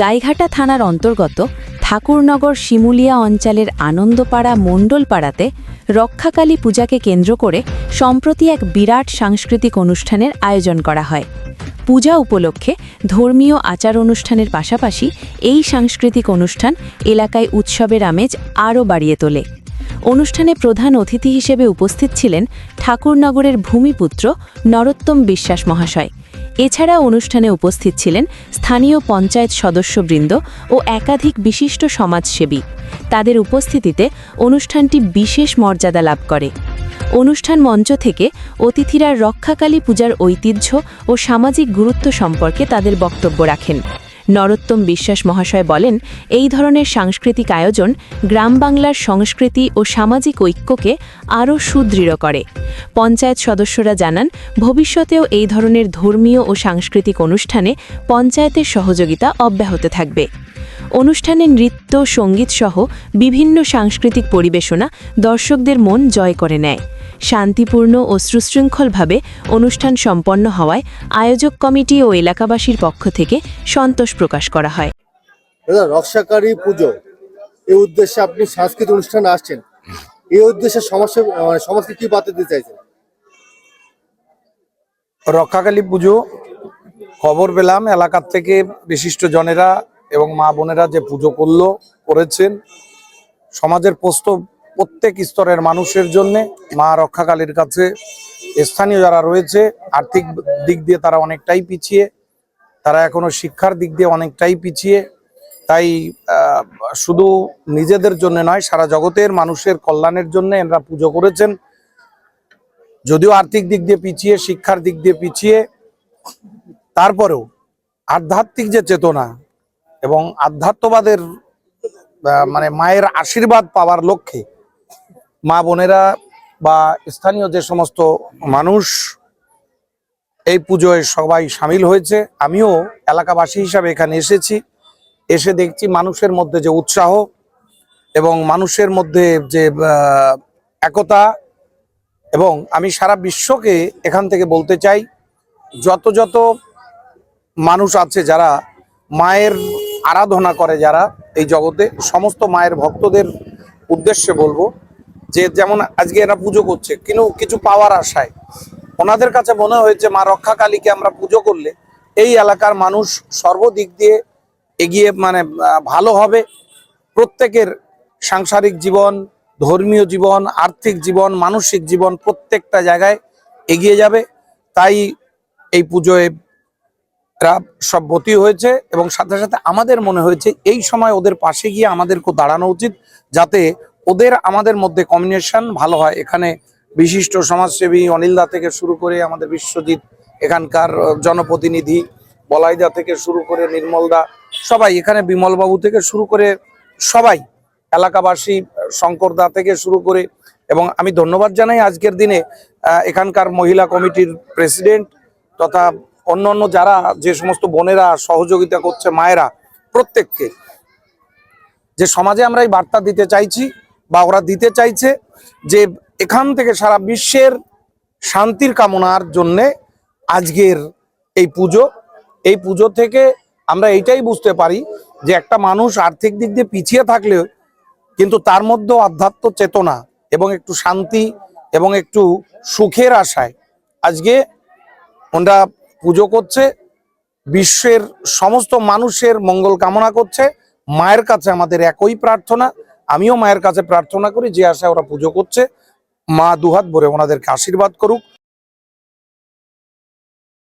গাইঘাটা থানার অন্তর্গত ঠাকুরনগর শিমুলিয়া অঞ্চলের আনন্দপাড়া মণ্ডলপাড়াতে রক্ষাকালী পূজাকে কেন্দ্র করে সম্প্রতি এক বিরাট সাংস্কৃতিক অনুষ্ঠানের আয়োজন করা হয়। পূজা উপলক্ষে ধর্মীয় আচার অনুষ্ঠানের পাশাপাশি এই সাংস্কৃতিক অনুষ্ঠান এলাকায় উৎসবের আমেজ আরও বাড়িয়ে তোলে। অনুষ্ঠানে প্রধান অতিথি হিসেবে উপস্থিত ছিলেন ঠাকুরনগরের ভূমিপুত্র নরোত্তম বিশ্বাস মহাশয়। এছাড়া অনুষ্ঠানে উপস্থিত ছিলেন স্থানীয় পঞ্চায়েত সদস্যবৃন্দ ও একাধিক বিশিষ্ট সমাজসেবী। তাদের উপস্থিতিতে অনুষ্ঠানটি বিশেষ মর্যাদা লাভ করে। অনুষ্ঠান মঞ্চ থেকে অতিথিরা রক্ষাকালী পূজার ঐতিহ্য ও সামাজিক গুরুত্ব সম্পর্কে তাদের বক্তব্য রাখেন। নরোত্তম বিশ্বাস মহাশয় বলেন, এই ধরনের সাংস্কৃতিক আয়োজন গ্রাম বাংলার সংস্কৃতি ও সামাজিক ঐক্যকে আরও সুদৃঢ় করে। পঞ্চায়েত সদস্যরা জানান, ভবিষ্যতেও এই ধরনের ধর্মীয় ও সাংস্কৃতিক অনুষ্ঠানে পঞ্চায়েতের সহযোগিতা অব্যাহত থাকবে। অনুষ্ঠানে নৃত্য, সঙ্গীত সহ বিভিন্ন সাংস্কৃতিক পরিবেশনা দর্শকদের মন জয় করে নেয়। শান্তিপূর্ণ ও সুশৃঙ্খলভাবে অনুষ্ঠান সম্পন্ন হওয়ায় আয়োজক কমিটি ও এলাকাবাসীর পক্ষ থেকে সন্তোষ প্রকাশ করা হয়। রক্ষাকালী পুজো এই উদ্দেশ্যে আপনি সাংস্কৃতিক অনুষ্ঠানে আসছেন, এই উদ্দেশ্যে সমাজকে কি বার্তা দিতে চাইছেন? রক্ষাকালী পুজো খবর পেলাম এলাকার থেকে বিশিষ্ট জনেরা এবং মা বোনেরা যে পুজো করেছেন সমাজের প্রত্যেক স্তরের মানুষের জন্য মা রক্ষাকালীর কাছে স্থানীয় যারা রয়েছে আর্থিক দিক দিয়ে তারা অনেকটাই পিছিয়ে, তারা এখনো শিক্ষার দিক দিয়ে অনেকটাই পিছিয়ে। তাই শুধু নিজেদের জন্য নয়, সারা জগতের মানুষের কল্যাণের জন্য এরা পুজো করেছেন। যদিও আর্থিক দিক দিয়ে পিছিয়ে, শিক্ষার দিক দিয়ে পিছিয়ে, তারপরেও আধ্যাত্মিক যে চেতনা এবং আধ্যাত্মবাদের মানে মায়ের আশীর্বাদ পাওয়ার লক্ষ্যে মা বোনেরা বা স্থানীয় যে সমস্ত মানুষ এই পুজোয় সবাই সামিল হয়েছে। আমিও এলাকাবাসী হিসাবে এখানে এসে দেখছি মানুষের মধ্যে যে উৎসাহ এবং মানুষের মধ্যে যে একতা। এবং আমি সারা বিশ্বকে এখান থেকে বলতে চাই, যত মানুষ আছে যারা মায়ের আরাধনা করে, যারা এই জগতে, সমস্ত মায়ের ভক্তদের উদ্দেশ্যে বলবো যে যেমন আজকে এরা পুজো করছে কিন্তু কিছু পাওয়ার আশায়, ওনাদের কাছে মনে হয়েছে মা রক্ষাকালীকে আমরা পুজো করলে এই এলাকার মানুষ সর্বদিক দিয়ে এগিয়ে ভালো হবে। প্রত্যেকের সাংসারিক জীবন, ধর্মীয় জীবন, আর্থিক জীবন, মানসিক জীবন প্রত্যেকটা জায়গায় এগিয়ে যাবে। তাই এই পুজোয় সব ভর্তি হয়েছে এবং সাথে সাথে আমাদের মনে হয়েছে এই সময় ওদের পাশে গিয়ে আমাদেরকে দাঁড়ানো উচিত, যাতে ওদের আমাদের মধ্যে কমিউনিকেশন ভালো হয়। এখানে বিশিষ্ট সমাজসেবী অনিলদা থেকে শুরু করে আমাদের বিশ্বজিৎ, এখানকার জনপ্রতিনিধি বলাইদা থেকে শুরু করে নির্মলদা, সবাই এখানে, বিমলবাবু থেকে শুরু করে সবাই, এলাকাবাসী শঙ্করদা থেকে শুরু করে, এবং আমি ধন্যবাদ জানাই আজকের দিনে এখানকার মহিলা কমিটির প্রেসিডেন্ট তথা অন্যান্য যারা যে সমস্ত বোনেরা সহযোগিতা করছে, মায়েরা, প্রত্যেককে, যে সমাজে আমরা এই বার্তা দিতে চাইছি বা ওরা দিতে চাইছে যে এখান থেকে সারা বিশ্বের শান্তির কামনার জন্যে আজকের এই পুজো থেকে আমরা এইটাই বুঝতে পারি যে একটা মানুষ আর্থিক দিক দিয়ে পিছিয়ে থাকলেও কিন্তু তার মধ্যে আধ্যাত্ম চেতনা এবং একটু শান্তি এবং একটু সুখের আশায় আজকে ওরা পুজো করছে, বিশ্বের সমস্ত মানুষের মঙ্গল কামনা করছে। মায়ের কাছে আমাদের একই প্রার্থনা, আমিও মায়ের কাছে প্রার্থনা করি যে আশায় ওরা পুজো করছে, মা দুহাত ভরে ওনাদেরকে আশীর্বাদ করুক।